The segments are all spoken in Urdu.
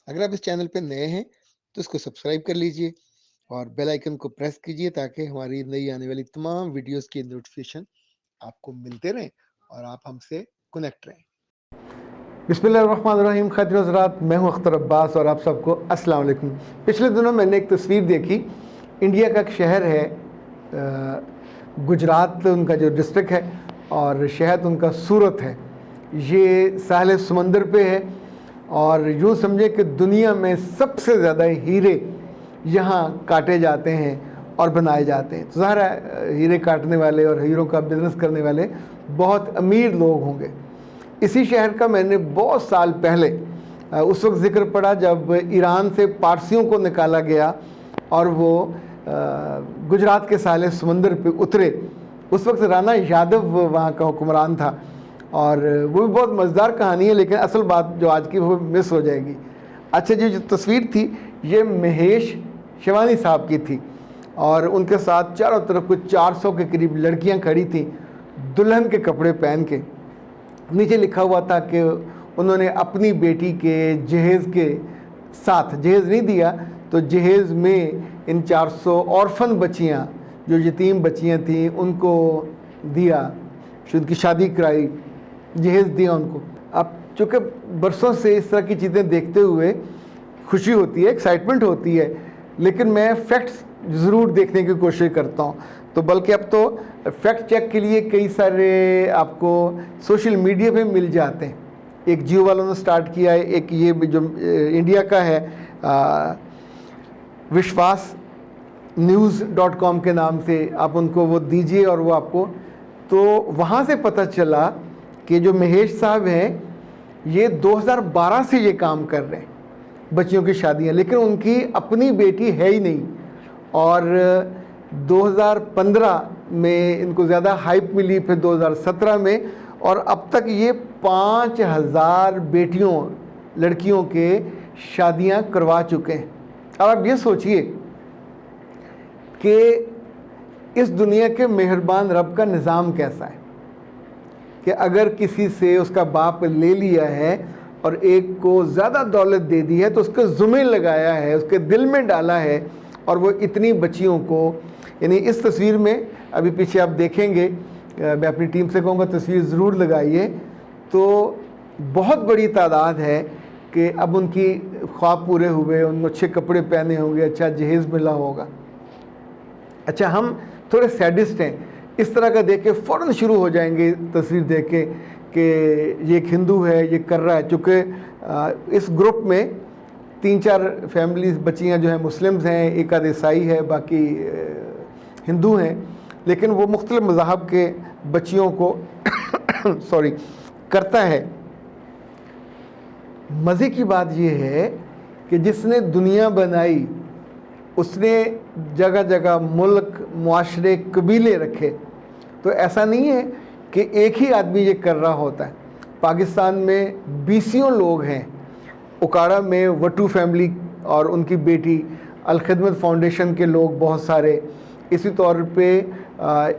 اگر آپ اس چینل پہ نئے ہیں تو اس کو سبسکرائب کر لیجئے اور بیل آئیکن کو پریس کیجئے تاکہ ہماری نئی آنے والی تمام ویڈیوز کی نوٹیفیکیشن آپ کو ملتے رہیں اور آپ ہم سے کنیکٹ رہیں۔ بسم اللہ الرحمن الرحیم۔ خاطر حضرات، میں ہوں اختر عباس اور آپ سب کو السلام علیکم۔ پچھلے دنوں میں نے ایک تصویر دیکھی، انڈیا کا ایک شہر ہے، گجرات ان کا جو ڈسٹرکٹ ہے، اور شہر ان کا سورت ہے۔ یہ ساحل سمندر پہ ہے اور یوں سمجھے کہ دنیا میں سب سے زیادہ ہیرے یہاں کاٹے جاتے ہیں اور بنائے جاتے ہیں۔ تو ظاہر ہے ہیرے کاٹنے والے اور ہیروں کا بزنس کرنے والے بہت امیر لوگ ہوں گے۔ اسی شہر کا میں نے بہت سال پہلے اس وقت ذکر پڑا جب ایران سے پارسیوں کو نکالا گیا اور وہ گجرات کے ساحل سمندر پہ اترے۔ اس وقت رانا یادو وہاں کا حکمران تھا، اور وہ بھی بہت مزیدار کہانی ہے، لیکن اصل بات جو آج کی وہ مس ہو جائے گی۔ اچھا جی، جو تصویر تھی یہ مہیش شیوانی صاحب کی تھی، اور ان کے ساتھ چاروں طرف کچھ 400 کے قریب لڑکیاں کھڑی تھیں دلہن کے کپڑے پہن کے۔ نیچے لکھا ہوا تھا کہ انہوں نے اپنی بیٹی کے جہیز کے ساتھ، جہیز نہیں دیا تو جہیز میں ان 400 اورفن بچیاں جو یتیم بچیاں تھیں ان کو دیا، ان کی شادی کرائی، جہیز دیا ان کو۔ اب چونکہ برسوں سے اس طرح کی چیزیں دیکھتے ہوئے خوشی ہوتی ہے، ایکسائٹمنٹ ہوتی ہے، لیکن میں فیکٹس ضرور دیکھنے کی کوشش کرتا ہوں۔ تو بلکہ اب تو فیکٹ چیک کے لیے کئی سارے آپ کو سوشل میڈیا پہ مل جاتے ہیں۔ ایک جیو والوں نے سٹارٹ کیا ہے، ایک یہ جو انڈیا کا ہے وشواس news.com کے نام سے، آپ ان کو وہ دیجئے اور وہ آپ کو، تو وہاں سے پتہ چلا کہ جو مہیش صاحب ہیں یہ 2012 سے یہ کام کر رہے ہیں بچیوں کی شادیاں، لیکن ان کی اپنی بیٹی ہے ہی نہیں، اور 2015 میں ان کو زیادہ ہائپ ملی، پھر 2017 میں، اور اب تک یہ 5000 بیٹیوں لڑکیوں کے شادیاں کروا چکے ہیں۔ اب آپ یہ سوچئے کہ اس دنیا کے مہربان رب کا نظام کیسا ہے کہ اگر کسی سے اس کا باپ لے لیا ہے اور ایک کو زیادہ دولت دے دی ہے تو اس کے ذمہ لگایا ہے، اس کے دل میں ڈالا ہے، اور وہ اتنی بچیوں کو، یعنی اس تصویر میں ابھی پیچھے آپ دیکھیں گے، میں اپنی ٹیم سے کہوں گا تصویر ضرور لگائیے، تو بہت بڑی تعداد ہے کہ اب ان کی خواب پورے ہوئے، ان کو اچھے کپڑے پہنے ہوں گے، اچھا جہیز ملا ہوگا۔ اچھا، ہم تھوڑے سیڈسٹ ہیں، اس طرح کا دیکھ کے فوراً شروع ہو جائیں گے تصویر دیکھ کے کہ یہ ایک ہندو ہے، یہ کر رہا ہے، چونکہ اس گروپ میں 3-4 فیملیز بچیاں جو ہیں مسلمز ہیں، ایک آدھ عیسائی ہے، باقی ہندو ہیں، لیکن وہ مختلف مذاہب کے بچیوں کو کرتا ہے۔ مزے کی بات یہ ہے کہ جس نے دنیا بنائی اس نے جگہ جگہ ملک، معاشرے، قبیلے رکھے، تو ایسا نہیں ہے کہ ایک ہی آدمی یہ کر رہا ہوتا ہے۔ پاکستان میں 20 لوگ ہیں، اکاڑا میں وٹو فیملی اور ان کی بیٹی، الخدمت فاؤنڈیشن کے لوگ بہت سارے، اسی طور پہ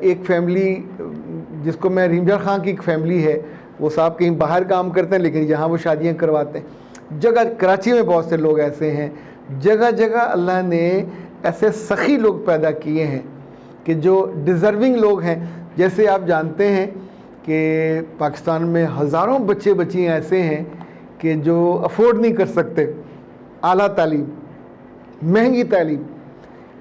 ایک فیملی جس کو میں رینجر خان کی ایک فیملی ہے، وہ صاحب کہیں باہر کام کرتے ہیں لیکن یہاں وہ شادیاں کرواتے ہیں۔ جگہ کراچی میں بہت سے لوگ ایسے ہیں، جگہ جگہ اللہ نے ایسے سخی لوگ پیدا کیے ہیں کہ جو ڈیزرونگ لوگ ہیں۔ جیسے آپ جانتے ہیں کہ پاکستان میں ہزاروں بچے بچیاں ایسے ہیں کہ جو افورڈ نہیں کر سکتے اعلیٰ تعلیم، مہنگی تعلیم۔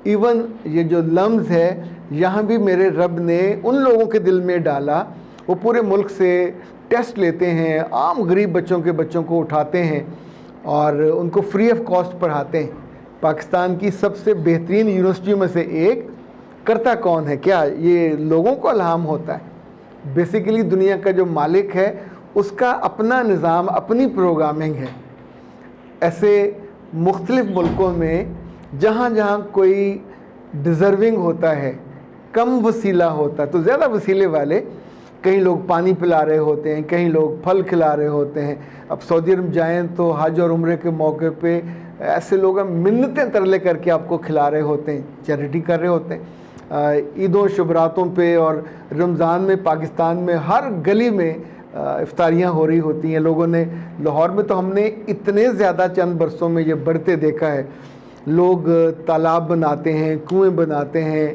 ایون یہ جو لمز ہے، یہاں بھی میرے رب نے ان لوگوں کے دل میں ڈالا، وہ پورے ملک سے ٹیسٹ لیتے ہیں، عام غریب بچوں کو اٹھاتے ہیں اور ان کو فری آف کاسٹ پڑھاتے ہیں۔ پاکستان کی سب سے بہترین یونیورسٹیوں میں سے ایک کرتا کون ہے؟ کیا یہ لوگوں کو الہام ہوتا ہے؟ بیسیکلی دنیا کا جو مالک ہے اس کا اپنا نظام، اپنی پروگرامنگ ہے۔ ایسے مختلف ملکوں میں جہاں جہاں کوئی ڈیزرونگ ہوتا ہے، کم وسیلہ ہوتا ہے، تو زیادہ وسیلے والے، کہیں لوگ پانی پلا رہے ہوتے ہیں، کہیں لوگ پھل کھلا رہے ہوتے ہیں۔ اب سعودی عرب جائیں تو حج اور عمرے کے موقع پہ ایسے لوگ منتیں ترلے کر کے آپ کو کھلا رہے ہوتے ہیں، چیریٹی کر رہے ہوتے ہیں۔ عیدوں شبراتوں پہ اور رمضان میں پاکستان میں ہر گلی میں افطاریاں ہو رہی ہوتی ہیں. لوگوں نے لاہور میں تو ہم نے اتنے زیادہ چند برسوں میں یہ بڑھتے دیکھا ہے. لوگ تالاب بناتے ہیں, کنویں بناتے ہیں,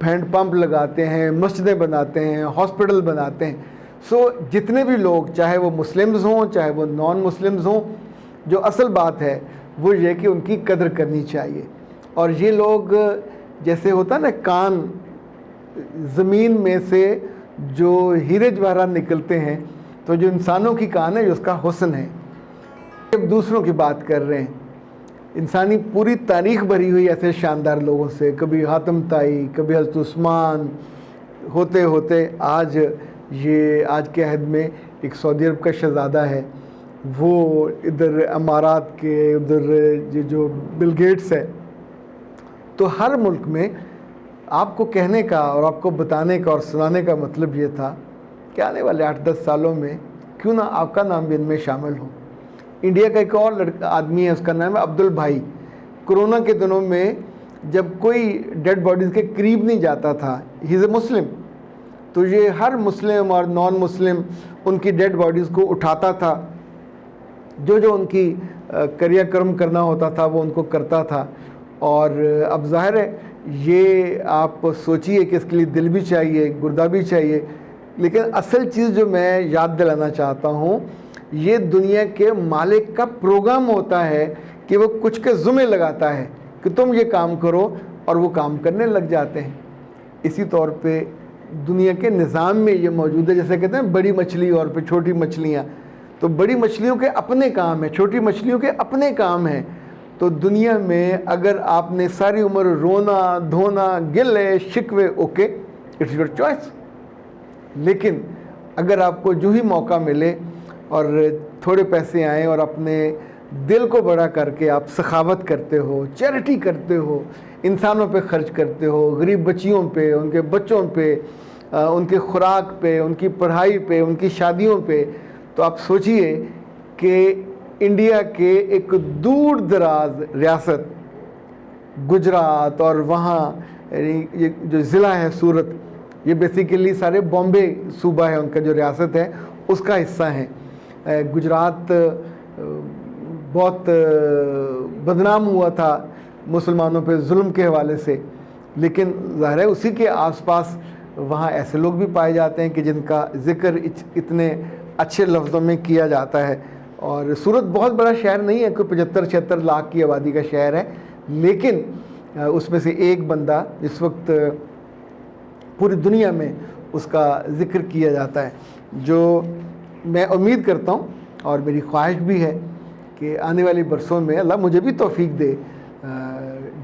ہینڈ پمپ لگاتے ہیں, مسجدیں بناتے ہیں, ہاسپٹل بناتے ہیں. جتنے بھی لوگ, چاہے وہ مسلمز ہوں چاہے وہ نان مسلمز ہوں, جو اصل بات ہے وہ یہ کہ ان کی قدر کرنی چاہیے. اور یہ لوگ جیسے ہوتا ہے نا کان, زمین میں سے جو ہیرے جواہرات نکلتے ہیں, تو جو انسانوں کی کان ہے جو اس کا حسن ہے. جب دوسروں کی بات کر رہے ہیں, انسانی پوری تاریخ بھری ہوئی ایسے شاندار لوگوں سے, کبھی حاتم طائی, کبھی حضرت عثمان, ہوتے ہوتے آج کے عہد میں ایک سعودی عرب کا شہزادہ ہے, وہ ادھر امارات کے, ادھر یہ جو بل گیٹس ہے. تو ہر ملک میں آپ کو کہنے کا اور آپ کو بتانے کا اور سنانے کا مطلب یہ تھا کہ آنے والے 8-10 سالوں میں کیوں نہ آپ کا نام بھی ان میں شامل ہو. انڈیا کا ایک اور آدمی ہے, اس کا نام ہے عبد البھائی. کرونا کے دنوں میں جب کوئی ڈیڈ باڈیز کے قریب نہیں جاتا تھا, ہی از اے مسلم, تو یہ ہر مسلم اور نان مسلم ان کی ڈیڈ باڈیز کو اٹھاتا تھا, جو ان کی کریا کرم کرنا ہوتا تھا وہ ان کو کرتا تھا. اور اب ظاہر ہے یہ آپ سوچیے کہ اس کے لیے دل بھی چاہیے, گردہ بھی چاہیے. لیکن اصل چیز جو میں یاد دلانا چاہتا ہوں, یہ دنیا کے مالک کا پروگرام ہوتا ہے کہ وہ کچھ کے ذمہ لگاتا ہے کہ تم یہ کام کرو, اور وہ کام کرنے لگ جاتے ہیں. اسی طور پہ دنیا کے نظام میں یہ موجود ہے, جیسے کہتے ہیں بڑی مچھلی اور پہ چھوٹی مچھلیاں. تو بڑی مچھلیوں کے اپنے کام ہیں, چھوٹی مچھلیوں کے اپنے کام ہیں. تو دنیا میں اگر آپ نے ساری عمر رونا دھونا گلے شکوے, اوکے, اٹس یور چوائس. لیکن اگر آپ کو جو ہی موقع ملے اور تھوڑے پیسے آئیں اور اپنے دل کو بڑا کر کے آپ سخاوت کرتے ہو, چیریٹی کرتے ہو, انسانوں پہ خرچ کرتے ہو, غریب بچیوں پہ, ان کے بچوں پہ, ان کے خوراک پہ, ان کی پڑھائی پہ, ان کی شادیوں پہ, تو آپ سوچئے کہ انڈیا کے ایک دور دراز ریاست گجرات اور وہاں یہ جو ضلع ہے سورت, یہ بیسیکلی سارے بامبے صوبہ ہے ان کا جو ریاست ہے اس کا حصہ ہیں. گجرات بہت بدنام ہوا تھا مسلمانوں پہ ظلم کے حوالے سے, لیکن ظاہر ہے اسی کے آس پاس وہاں ایسے لوگ بھی پائے جاتے ہیں کہ جن کا ذکر اتنے اچھے لفظوں میں کیا جاتا ہے. اور سورت بہت بڑا شہر نہیں ہے, کوئی 75-76 لاکھ کی آبادی کا شہر ہے, لیکن اس میں سے ایک بندہ اس وقت پوری دنیا میں اس کا ذکر کیا جاتا ہے, جو میں امید کرتا ہوں اور میری خواہش بھی ہے کہ آنے والی برسوں میں اللہ مجھے بھی توفیق دے,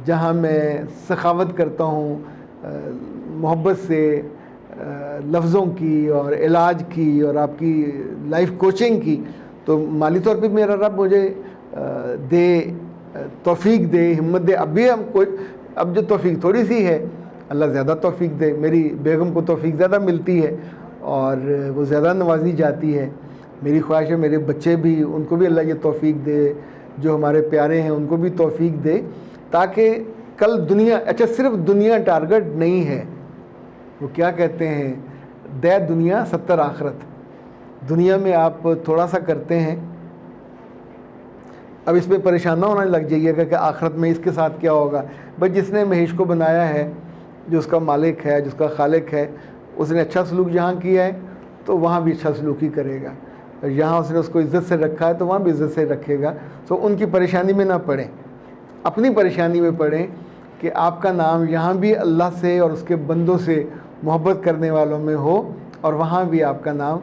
جہاں میں سخاوت کرتا ہوں محبت سے لفظوں کی اور علاج کی اور آپ کی لائف کوچنگ کی, تو مالی طور پہ میرا رب مجھے دے, توفیق دے, ہمت دے. اب جو توفیق تھوڑی سی ہے, اللہ زیادہ توفیق دے. میری بیگم کو توفیق زیادہ ملتی ہے اور وہ زیادہ نوازی جاتی ہے. میری خواہش ہے میرے بچے بھی, ان کو بھی اللہ یہ توفیق دے, جو ہمارے پیارے ہیں ان کو بھی توفیق دے, تاکہ کل دنیا, اچھا صرف دنیا ٹارگٹ نہیں ہے, وہ کیا کہتے ہیں, دے دنیا 70 آخرت. دنیا میں آپ تھوڑا سا کرتے ہیں, اب اس میں پریشان نہ ہونا لگ جائیے گا کہ آخرت میں اس کے ساتھ کیا ہوگا. بس جس نے مہیش کو بنایا ہے, جو اس کا مالک ہے, جس کا خالق ہے, اس نے اچھا سلوک جہاں کیا ہے تو وہاں بھی اچھا سلوک ہی کرے گا. یہاں اس نے اس کو عزت سے رکھا ہے تو وہاں بھی عزت سے رکھے گا. تو ان کی پریشانی میں نہ پڑیں, اپنی پریشانی میں پڑیں کہ آپ کا نام یہاں بھی اللہ سے اور اس کے بندوں سے محبت کرنے والوں میں ہو, اور وہاں بھی آپ کا نام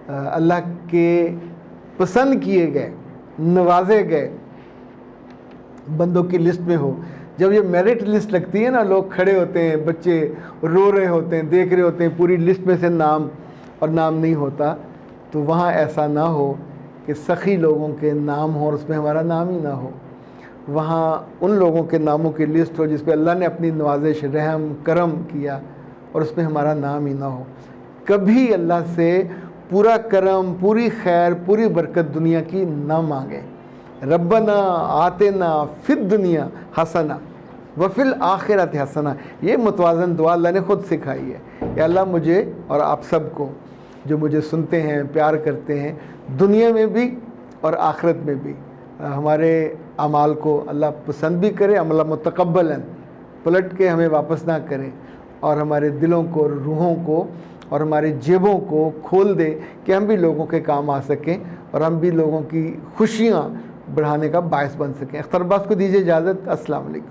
اللہ کے پسند کیے گئے, نوازے گئے بندوں کی لسٹ میں ہو. جب یہ میرٹ لسٹ لگتی ہے نا, لوگ کھڑے ہوتے ہیں, بچے رو رہے ہوتے ہیں, دیکھ رہے ہوتے ہیں, پوری لسٹ میں سے نام اور نام نہیں ہوتا, تو وہاں ایسا نہ ہو کہ سخی لوگوں کے نام ہوں اور اس میں ہمارا نام ہی نہ ہو. وہاں ان لوگوں کے ناموں کی لسٹ ہو جس پہ اللہ نے اپنی نوازش, رحم, کرم کیا, اور اس میں ہمارا نام ہی نہ ہو. کبھی اللہ سے پورا کرم, پوری خیر, پوری برکت دنیا کی نہ مانگے. ربنا آتنا فی الدنیا حسنہ وفی الآخرۃ حسنہ, یہ متوازن دعا اللہ نے خود سکھائی ہے. یا اللہ مجھے اور آپ سب کو جو مجھے سنتے ہیں، پیار کرتے ہیں، دنیا میں بھی اور آخرت میں بھی۔ ہمارے اعمال کو اللہ پسند بھی کرے، عمل متقبلاً، پلٹ کے ہمیں واپس نہ کرے، اور ہمارے دلوں کو، روحوں کو اور ہمارے جیبوں کو کھول دے کہ ہم بھی لوگوں کے کام آ سکیں اور ہم بھی لوگوں کی خوشیاں بڑھانے کا باعث بن سکیں۔ اختر عباس کو دیجیے اجازت۔ السلام علیکم۔